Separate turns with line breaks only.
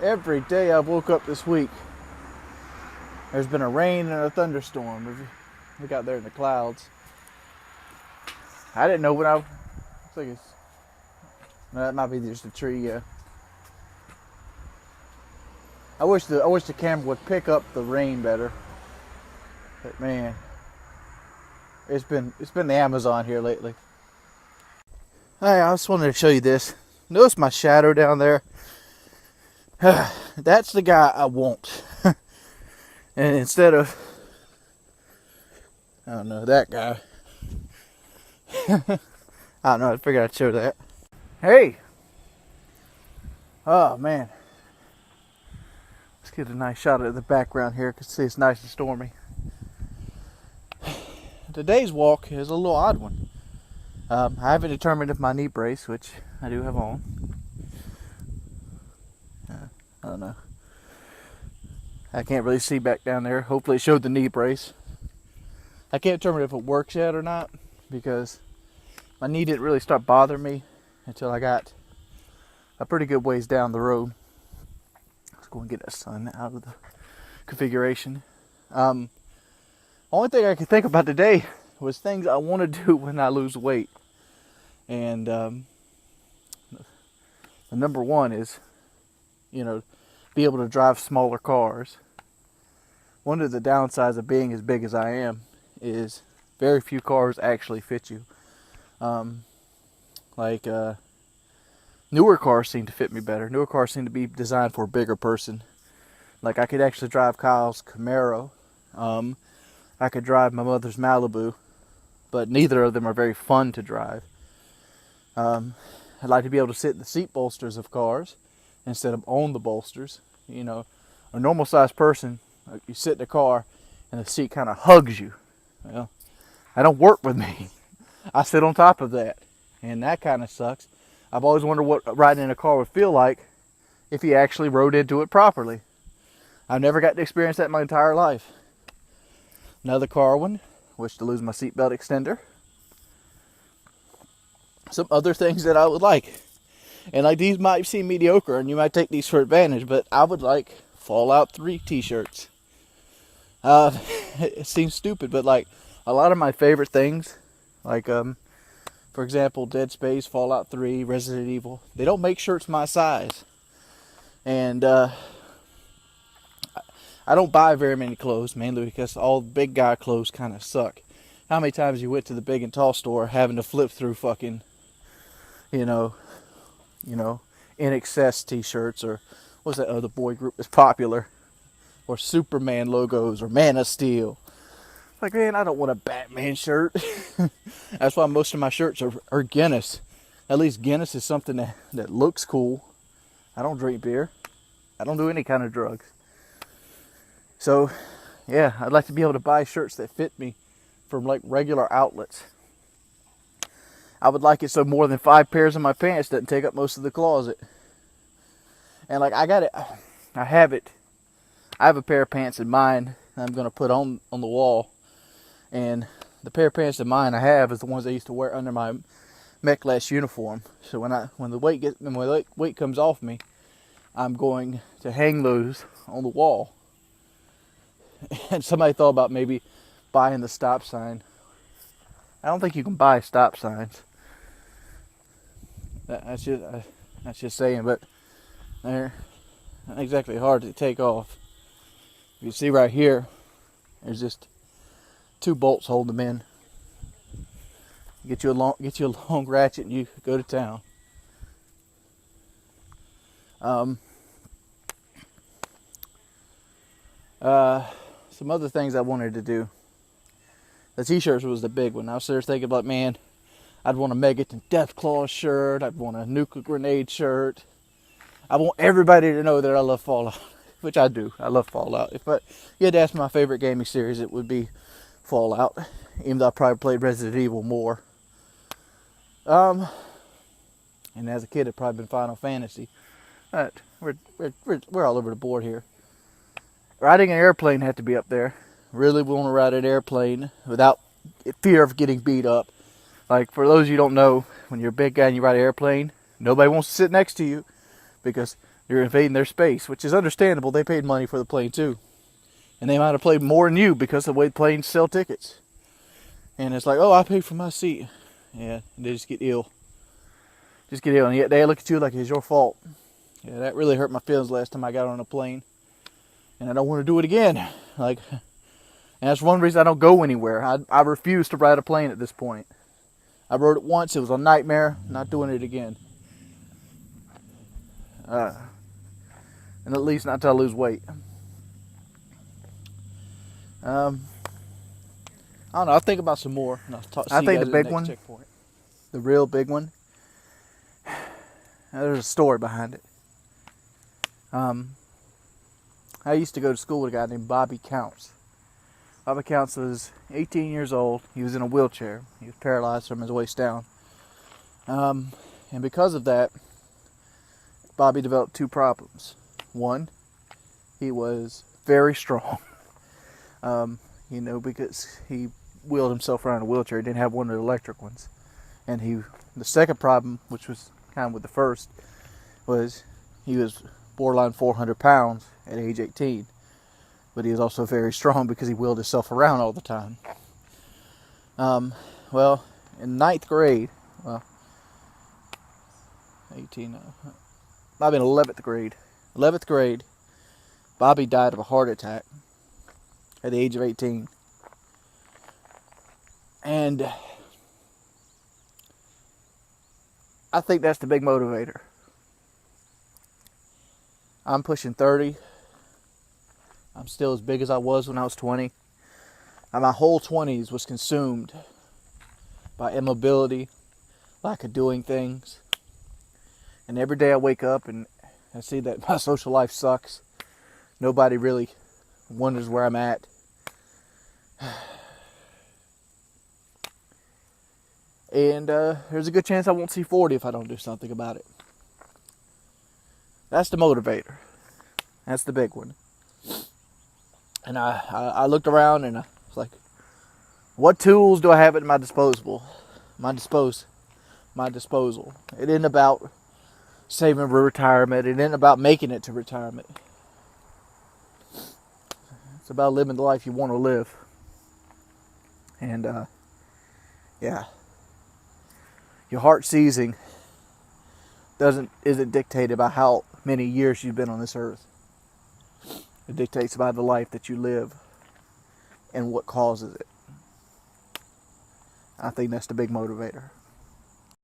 Every day I've woke up this week, there's been a rain and a thunderstorm. We got there in the clouds. I didn't know when I think it's that might be just a tree. Yeah. I wish the camera would pick up the rain better. But man, it's been the Amazon here lately. Hey, I just wanted to show you this. Notice my shadow down there? That's the guy I want. And instead of, I don't know, that guy. I don't know, I figured I'd show that. Hey! Oh man. Let's get a nice shot of the background here because see it's nice and stormy. Today's walk is a little odd one. I haven't determined if my knee brace, which I do have on. I don't know. I can't really see back down there. Hopefully it showed the knee brace. I can't determine if it works yet or not because my knee didn't really start bothering me until I got a pretty good ways down the road. Let's go and get that sun out of the configuration. Only thing I could think about today was things I want to do when I lose weight. And the number one is, be able to drive smaller cars. One of the downsides of being as big as I am is very few cars actually fit you. Newer cars seem to fit me better. Newer cars seem to be designed for a bigger person. Like I could actually drive Kyle's Camaro. I could drive my mother's Malibu, but neither of them are very fun to drive. I'd like to be able to sit in the seat bolsters of cars instead of on the bolsters. A normal sized person, you sit in a car and the seat kind of hugs you. Well, that don't work with me. I sit on top of that, and that kind of sucks. I've always wondered what riding in a car would feel like if you actually rode into it properly. I've never got to experience that in my entire life. Another car one, wish to lose my seatbelt extender. Some other things that I would like. And like these might seem mediocre and you might take these for advantage, but I would like Fallout 3 t-shirts. It seems stupid, but like a lot of my favorite things, like for example, Dead Space, Fallout 3, Resident Evil, they don't make shirts my size. And I don't buy very many clothes, mainly because all big guy clothes kind of suck. How many times you went to the big and tall store having to flip through fucking, In Excess t-shirts, or what's that other boy group that's popular, or Superman logos, or Man of Steel. Like, man, I don't want a Batman shirt. That's why most of my shirts are Guinness. At least Guinness is something that looks cool. I don't drink beer. I don't do any kind of drugs. So, yeah, I'd like to be able to buy shirts that fit me from like regular outlets. I would like it so more than 5 pairs of my pants doesn't take up most of the closet. And like I have a pair of pants in mind that I'm going to put on the wall. And the pair of pants in mind I have is the ones I used to wear under my mech-less uniform. So when the weight comes off me, I'm going to hang those on the wall. And somebody thought about maybe buying the stop sign. I don't think you can buy stop signs. That's just saying, but they're not exactly hard to take off. You see right here, there's just 2 bolts holding them in. Get you a long ratchet and you go to town. Some other things I wanted to do. The t-shirts was the big one. I was there thinking about, man, I'd want a Megaton Deathclaw shirt. I'd want a nuclear grenade shirt. I want everybody to know that I love Fallout, which I do. I love Fallout. If you had to ask my favorite gaming series, it would be Fallout, even though I probably played Resident Evil more. And as a kid, it'd probably been Final Fantasy. But we're all over the board here. Riding an airplane had to be up there. Really want to ride an airplane without fear of getting beat up. Like, for those of you who don't know, when you're a big guy and you ride an airplane, nobody wants to sit next to you because You're invading their space, which is understandable. They paid money for the plane too. And they might have paid more than you because of the way planes sell tickets. And it's like, oh, I paid for my seat. Yeah, and they just get ill. Just get ill. And yet they look at you like it's your fault. Yeah, that really hurt my feelings last time I got on a plane. And I don't want to do it again. Like, and that's one reason I don't go anywhere. I refuse to ride a plane at this point. I rode it once. It was a nightmare. Not doing it again. And at least not until I lose weight. I don't know. I'll think about some more. And I think the big one, the real big one, there's a story behind it. I used to go to school with a guy named Bobby Counts. Bobby Counts was 18 years old. He was in a wheelchair. He was paralyzed from his waist down. And because of that, Bobby developed two problems. One, he was very strong. Because he wheeled himself around in a wheelchair. He didn't have one of the electric ones. And the second problem, which was kind of with the first, was he was borderline 400 pounds at age 18. But he was also very strong because he wheeled himself around all the time. Well, in ninth grade, 18, might have been 11th grade. 11th grade, Bobby died of a heart attack at the age of 18. And I think that's the big motivator. I'm pushing 30. I'm still as big as I was when I was 20. And my whole 20s was consumed by immobility, lack of doing things. And every day I wake up and I see that my social life sucks. Nobody really wonders where I'm at. And there's a good chance I won't see 40 if I don't do something about it. That's the motivator. That's the big one. And I looked around and I was like, what tools do I have at my disposal? My disposal. It isn't about saving for retirement. It isn't about making it to retirement. It's about living the life you want to live. And your heart seizing isn't dictated by how many years you've been on this earth. It dictates by the life that you live and what causes it. I think that's the big motivator.